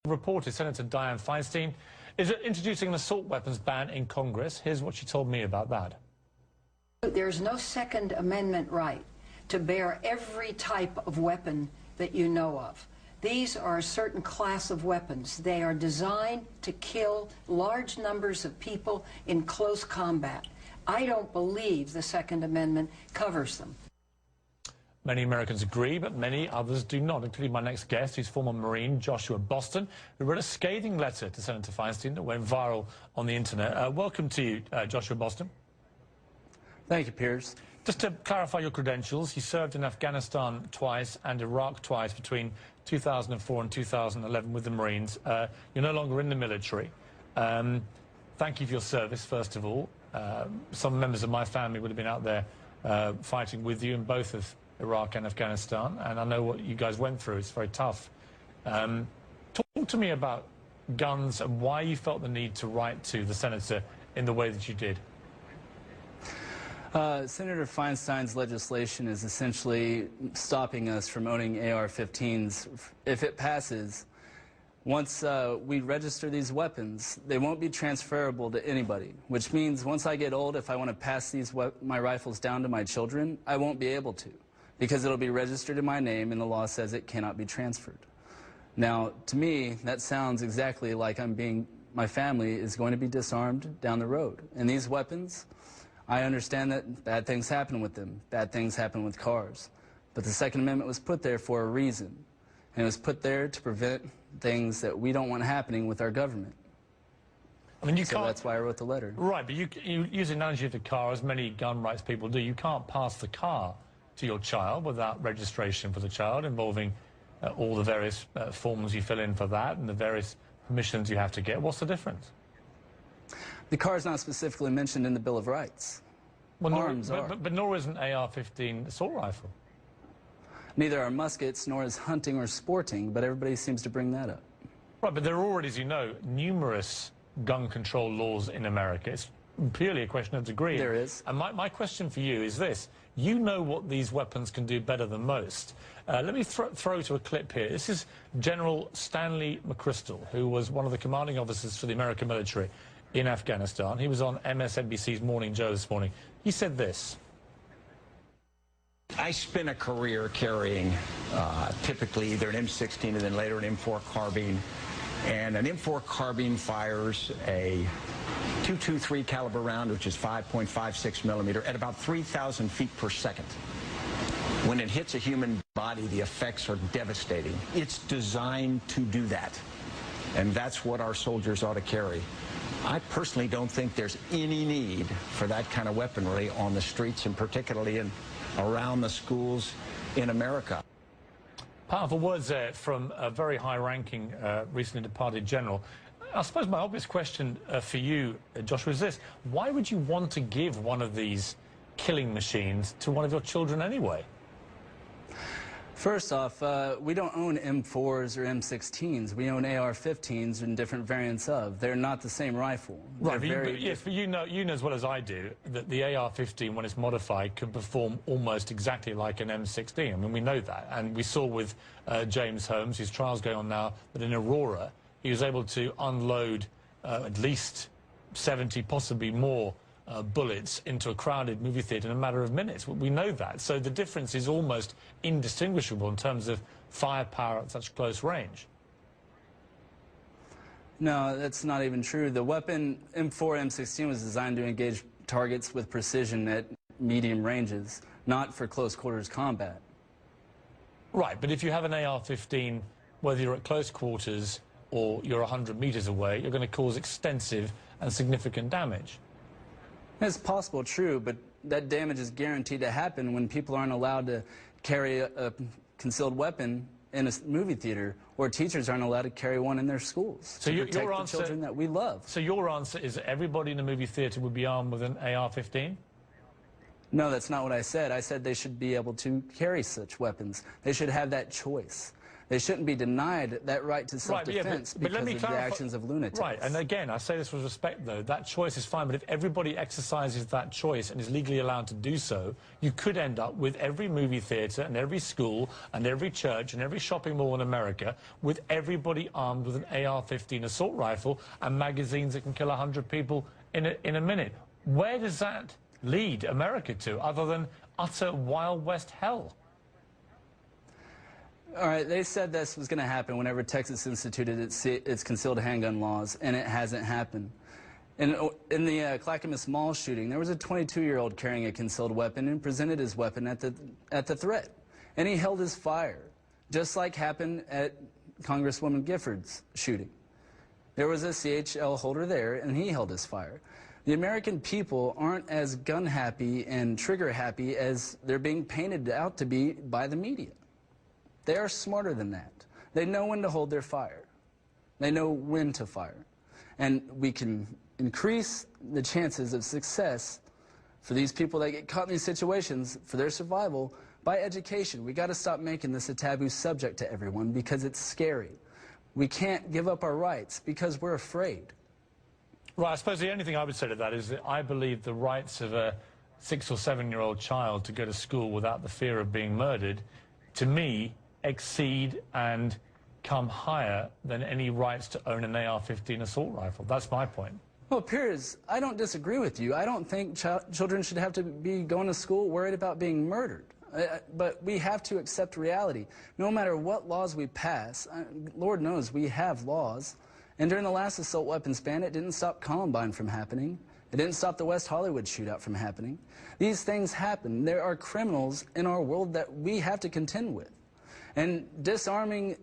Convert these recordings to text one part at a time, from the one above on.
Reported Senator Dianne Feinstein is introducing an assault weapons ban in Congress. Here's what she told me about that. There's no Second Amendment right to bear every type of weapon that you know of. These are a certain class of weapons. They are designed to kill large numbers of people in close combat. I don't believe the Second Amendment covers them. Many Americans agree, but many others do not, including my next guest, who's former Marine Joshua Boston, who wrote a scathing letter to Senator Feinstein that went viral on the internet. Welcome to you, Joshua Boston. Thank you, Piers. Just to clarify your credentials, you served in Afghanistan twice and Iraq twice between 2004 and 2011 with the Marines. You're no longer in the military. Thank you for your service, first of all. Some members of my family would have been out there fighting with you in both of Iraq and Afghanistan, and I know what you guys went through. It's very tough. Talk to me about guns and why you felt the need to write to the senator in the way that you did. Senator Feinstein's legislation is essentially stopping us from owning AR-15s. If it passes, once we register these weapons, they won't be transferable to anybody, which means once I get old, if I want to pass my rifles down to my children, I won't be able to, because it'll be registered in my name and the law says it cannot be transferred. Now, to me, that sounds exactly like my family is going to be disarmed down the road. And these weapons, I understand that bad things happen with them, bad things happen with cars. But the Second Amendment was put there for a reason. And it was put there to prevent things that we don't want happening with our government. I mean, so that's why I wrote the letter. Right, but you use the analogy of the car, as many gun rights people do. You can't pass the car to your child without registration for the child, involving all the various forms you fill in for that and the various permissions you have to get. What's the difference? The car is not specifically mentioned in the Bill of Rights. Well, Arms are. But nor is an AR-15 assault rifle. Neither are muskets, nor is hunting or sporting, but everybody seems to bring that up. Right, but there are already, as you know, numerous gun control laws in America. It's purely a question of degree. There is. And my question for you is this. You know what these weapons can do better than most. Let me throw to a clip here. This is General Stanley McChrystal, who was one of the commanding officers for the American military in Afghanistan. He was on MSNBC's Morning Joe this morning. He said this. I spent a career carrying typically either an M16 and then later an M4 carbine. And an M4 carbine fires a .223 caliber round, which is 5.56 millimeter, at about 3,000 feet per second. When it hits a human body, the effects are devastating. It's designed to do that. And that's what our soldiers ought to carry. I personally don't think there's any need for that kind of weaponry on the streets, and particularly around the schools in America. Powerful words there from a very high-ranking, recently departed general. I suppose my obvious question for you, Joshua, is this. Why would you want to give one of these killing machines to one of your children anyway? First off, we don't own M4s or M16s. We own AR-15s and different variants of. They're not the same rifle. Right, yes, but you know as well as I do that the AR-15, when it's modified, can perform almost exactly like an M16. I mean, we know that. And we saw with James Holmes, his trial's going on now, that in Aurora, he was able to unload at least 70, possibly more, bullets into a crowded movie theater in a matter of minutes. We know that. So the difference is almost indistinguishable in terms of firepower at such close range. No, that's not even true. The weapon M4, M16 was designed to engage targets with precision at medium ranges, not for close quarters combat. Right, but if you have an AR-15, whether you're at close quarters or you're 100 meters away, you're going to cause extensive and significant damage. It's possible, true, but that damage is guaranteed to happen when people aren't allowed to carry a concealed weapon in a movie theater, or teachers aren't allowed to carry one in their schools to protect the children that we love. So your answer is that everybody in a movie theater would be armed with an AR-15? No, that's not what I said. I said they should be able to carry such weapons. They should have that choice. They shouldn't be denied that right to self-defense because of the actions of lunatics. Right, and again, I say this with respect, though. That choice is fine, but if everybody exercises that choice and is legally allowed to do so, you could end up with every movie theatre and every school and every church and every shopping mall in America with everybody armed with an AR-15 assault rifle and magazines that can kill 100 people in a minute. Where does that lead America to, other than utter Wild West hell? All right, they said this was going to happen whenever Texas instituted its concealed handgun laws, and it hasn't happened. In the Clackamas Mall shooting, there was a 22-year-old carrying a concealed weapon and presented his weapon at the threat, and he held his fire, just like happened at Congresswoman Gifford's shooting. There was a CHL holder there, and he held his fire. The American people aren't as gun-happy and trigger-happy as they're being painted out to be by the media. They are smarter than that. They know when to hold their fire. They know when to fire. And we can increase the chances of success for these people that get caught in these situations, for their survival, by education. We got to stop making this a taboo subject to everyone because it's scary. We can't give up our rights because we're afraid. Right, I suppose the only thing I would say to that is that I believe the rights of a 6- or 7-year-old child to go to school without the fear of being murdered, to me, exceed and come higher than any rights to own an AR-15 assault rifle. That's my point. Well, Piers, I don't disagree with you. I don't think children should have to be going to school worried about being murdered. But we have to accept reality. No matter what laws we pass, Lord knows we have laws. And during the last assault weapons ban, it didn't stop Columbine from happening. It didn't stop the West Hollywood shootout from happening. These things happen. There are criminals in our world that we have to contend with. And disarming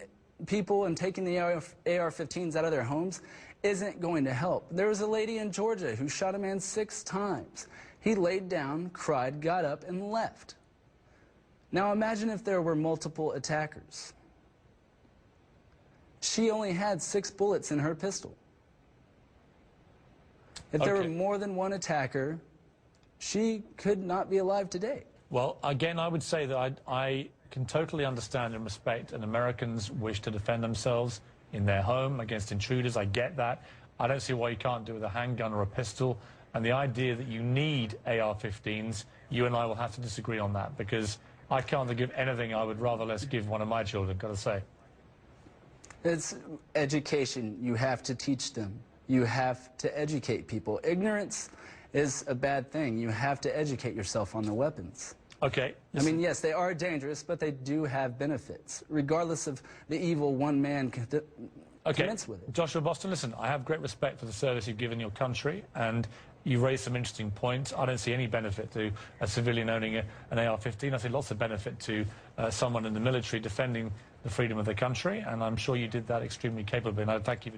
people and taking the AR-15s out of their homes isn't going to help. There was a lady in Georgia who shot a man 6 times. He laid down, cried, got up, and left. Now imagine if there were multiple attackers. She only had 6 bullets in her pistol. If there were more than one attacker, she could not be alive today. Well, again, I would say that I can totally understand and respect an American's wish to defend themselves in their home against intruders. I get that. I don't see why you can't do it with a handgun or a pistol. And the idea that you need AR-15s, you and I will have to disagree on that, because I can't think of anything I would rather less give one of my children, got to say. It's education. You have to teach them. You have to educate people. Ignorance is a bad thing. You have to educate yourself on the weapons. Okay. I mean, yes, they are dangerous, but they do have benefits, regardless of the evil one man commits with it. Joshua Boston, listen, I have great respect for the service you've given your country, and you raised some interesting points. I don't see any benefit to a civilian owning an AR-15. I see lots of benefit to someone in the military defending the freedom of the country, and I'm sure you did that extremely capably, and I thank you for